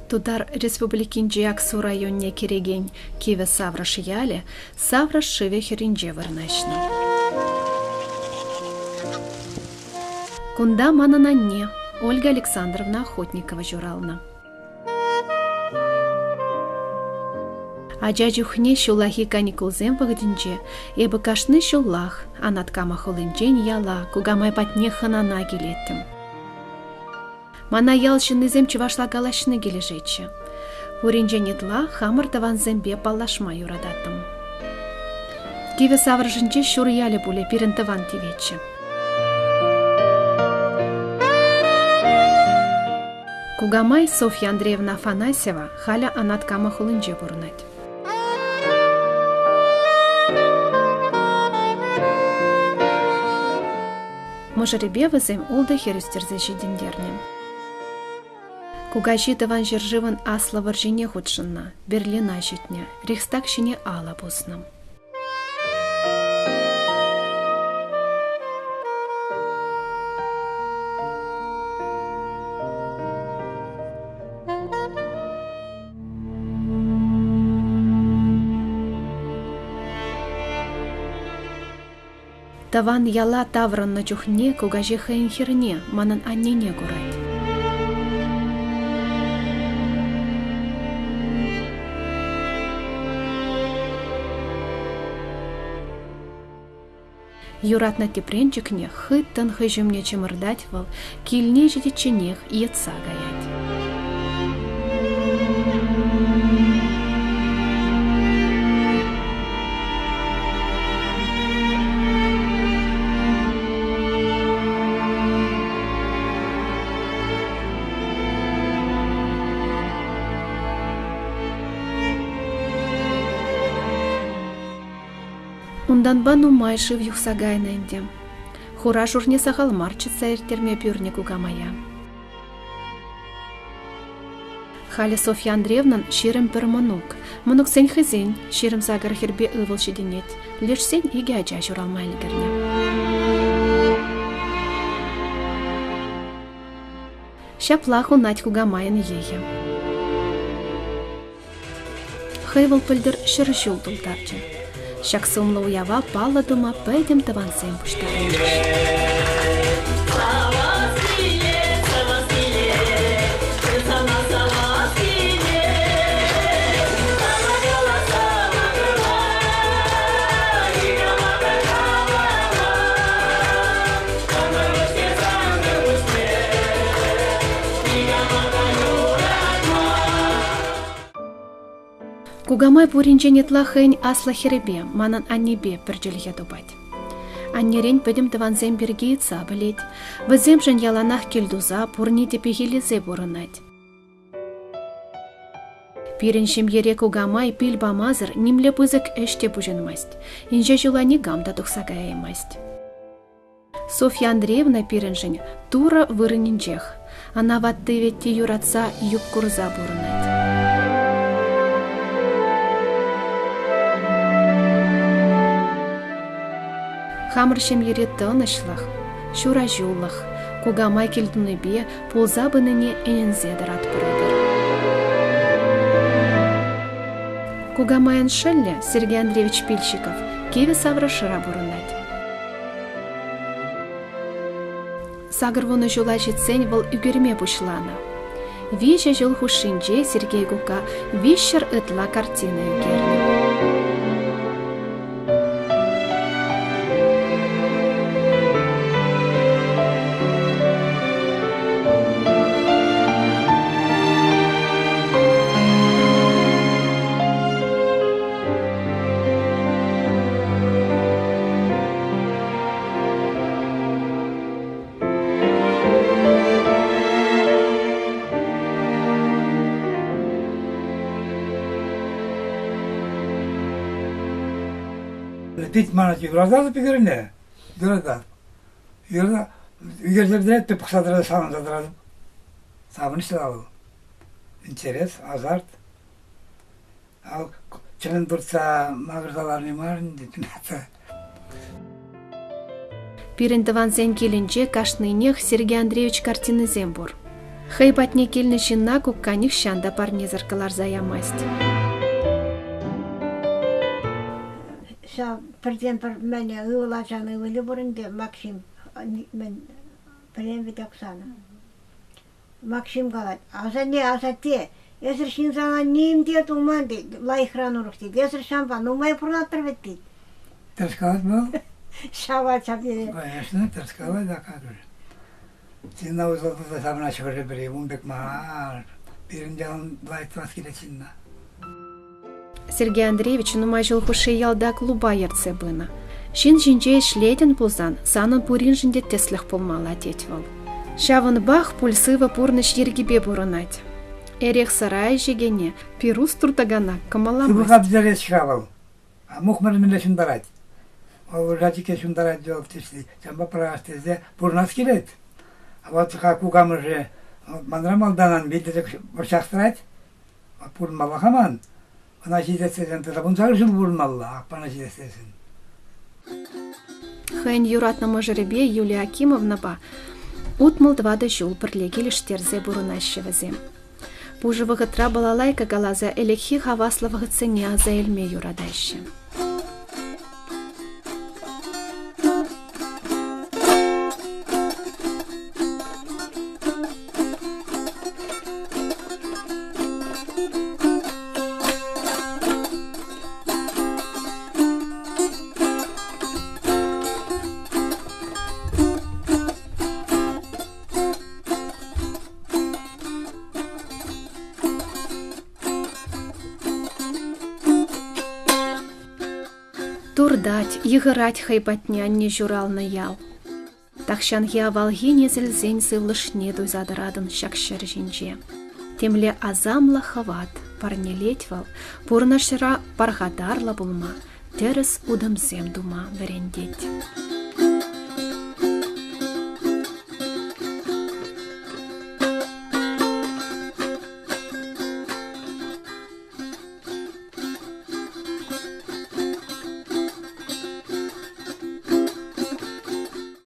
Тудар республикинче Аксу районне кереген кеве Савраш яле, Савраш шеве херинче вырнашны. Кунда манананне Ольга Александровна Охотникова журална. Ача чухне шулахи каникулзем вагдинче, эбі кашны шулах, анаткама холынчен яла, кугамай патне ханана келеттім. Мана ялшынызем чывашла галашны кележечі. Уринче нетла хамыр таванзембе паллашма юрадаттым. Киве савржынче шур яле буле пирін таван тивечі. Кугамай Софья Андреевна Афанасьева халя анаткама холынче бурнать. Мыжыребе візем улды херюстерзе жидендернем. Кугажи таван жержыван асла варжине худшынна, Берлина житне, Рейхстаг шине ала бусным. Таван яла тавранна чухне кугажи хайын херне, манын аннене курать. Юратна тепренчикне хыттан хыжымне чымырдать вал, кильне жетеченех етса гаять. Ундан бану майшив юхсагайна индем. Хура журне сахал марчица эртерме пюрне кугамая. Халя Софья Андреевнан ширым пір мұнук. Мұнук сен хызен, ширым сагар хербе ывыл шеденет. Леш сен иге ача журалмайлы герне. Шаплаху нать кугамайын ехе. Хайвыл пыльдыр шыр жул тултарчы. Шаксумлы уява палладыма пәйдем тавансем пұштарынчыш. Кугамай пуринче нетла хэнь асла херебе, манан аннебе пірджелге дубать. Аннерен пөдім таванзем бергейтса білет, візем жын яланах келдуза пурни тепехелезе бурынать. Пиреншем ере кугамай пил бамазыр нимле пызык эште пужынмасть, инже жулани гамда тухсагаемасть. Софья Андреевна пиреншень тура вырынинчех, ана ватты ветте юратса юб курза бурынать. Хамыршем ере тынышлах, шура жуллах, кугамай келдунебе пулза быныне энензедір атпырыдыр. Кугамайын шылле Сергей Андреевич Пильщиков кеве саврашыра бурынать. Сагырвуны жула жетсен выл үгерме бушлана. Виже жыл хушинже Сергей Гука вишшыр ытла картина үгерні. Пить манати города пигрне, города. Города, егерде ты посадрали сам задрали. Сам не стал. Интерес, азарт. А член дурца магазаларный марн, детината. Пирентывансен келінче кашнынех Сергей Андреевич картинызем бур. Хай патне келні шинна кукканих шанда парнезыркалар заямасть. Бірден бір мәне ұлажаны өлі бұрынды Максим, мен білем бет Оксана. Максим қалады, азатте, езір шын саңа немде тұлман дейді, лайықран ұрық дейді, езір шампан, ұмай пұрлаттыр бет дейді. Терскалат был? Шава чапеді. Конечно, терскалат, да, как же. Синна узалды сам начал уже бери, умбек маар. Пиринжан лайтвас келе синна. Сергей Андреевич нумай жылхушы ялда клуба ерце бына. Шин жинже шлетен пулзан, санын пурин жинде теслих пулмала детвал. Шавын бах пульсывы пурныш ергебе бурынать. Эрех сарай жегене, пирус туртагана, камаламась. Субыхап зарез шавал. А мухмар мене шундарать. Ол радике шундарать жолып тешли. Чамба прағастезе пурнас келет. А вот как кугам же манрам алданан билдирек бұршақтырать. Пурнмала хаман. Она жидесесен, табунсар жыл пурнмала, ақпана жидесесен. Хайн юратнама жеребе Юлия Акимовна ба утмыл двады жул пірлегел іштерзе бурынащевізем. Пужы вғытра балалайка галаза элекхи хавасла вғытсыне аза элме юрадайшы. Турдать, йгырать хайпатня не журал на ял. Тахшанхи авалги незельзень сывлышне дуйзадырадын шакшыр жинже. Темле азамла хават, парнелетьвал, пурнашра пархадарла булма, терес удымсем дума верендеть.